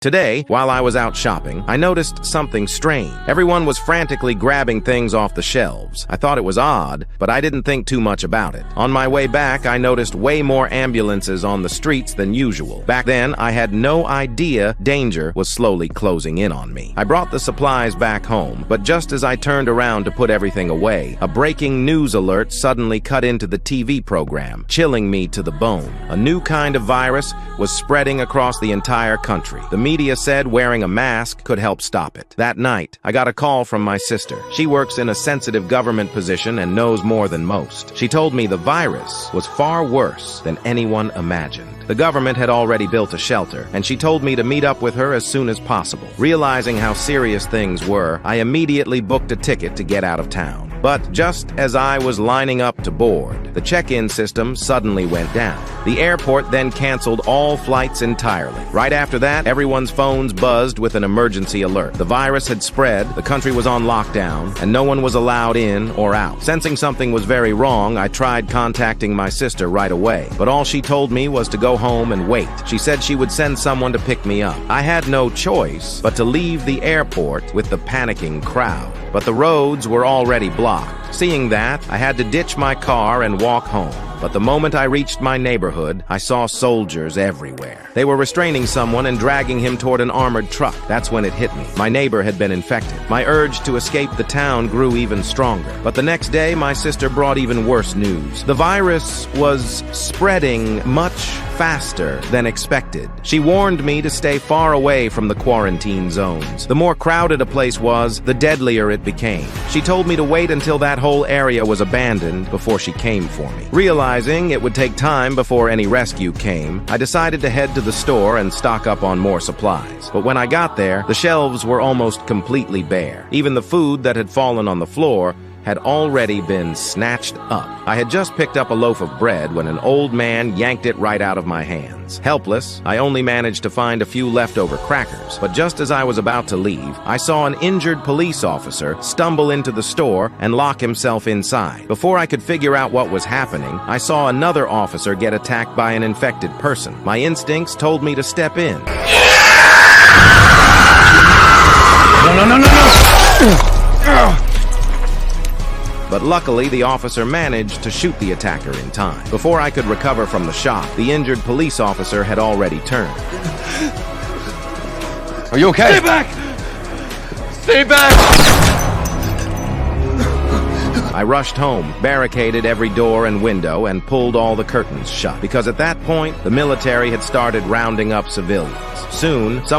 Today, while I was out shopping, I noticed something strange. Everyone was frantically grabbing things off the shelves. I thought it was odd, but I didn't think too much about it. On my way back, I noticed way more ambulances on the streets than usual. Back then, I had no idea danger was slowly closing in on me. I brought the supplies back home, but just as I turned around to put everything away, a breaking news alert suddenly cut into the TV program, chilling me to the bone. A new kind of virus was spreading across the entire country. The media said wearing a mask could help stop it. That night, I got a call from my sister. She works in a sensitive government position and knows more than most. She told me the virus was far worse than anyone imagined. The government had already built a shelter, and she told me to meet up with her as soon as possible. Realizing how serious things were, I immediately booked a ticket to get out of town. But just as I was lining up to board, the check-in system suddenly went down. The airport then canceled all flights entirely. Right after that, everyone's phones buzzed with an emergency alert. The virus had spread, the country was on lockdown, and no one was allowed in or out. Sensing something was very wrong, I tried contacting my sister right away, but all she told me was to go home and wait. She said she would send someone to pick me up. I had no choice but to leave the airport with the panicking crowd. But the roads were already blocked. Seeing that, I had to ditch my car and walk home. But the moment I reached my neighborhood, I saw soldiers everywhere. They were restraining someone and dragging him toward an armored truck. That's when it hit me. My neighbor had been infected. My urge to escape the town grew even stronger. But the next day, my sister brought even worse news. The virus was spreading much faster than expected. She warned me to stay far away from the quarantine zones. The more crowded a place was, the deadlier it became. She told me to wait until that whole area was abandoned before she came for me. Realizing it would take time before any rescue came, I decided to head to the store and stock up on more supplies. But when I got there, the shelves were almost completely bare. Even the food that had fallen on the floor had already been snatched up. I had just picked up a loaf of bread when an old man yanked it right out of my hands. Helpless, I only managed to find a few leftover crackers. But just as I was about to leave, I saw an injured police officer stumble into the store and lock himself inside. Before I could figure out what was happening, I saw another officer get attacked by an infected person. My instincts told me to step in. No. But luckily, the officer managed to shoot the attacker in time. Before I could recover from the shock, the injured police officer had already turned. Are you okay? Stay back! Stay back! I rushed home, barricaded every door and window, and pulled all the curtains shut. Because at that point, the military had started rounding up civilians. Soon, someone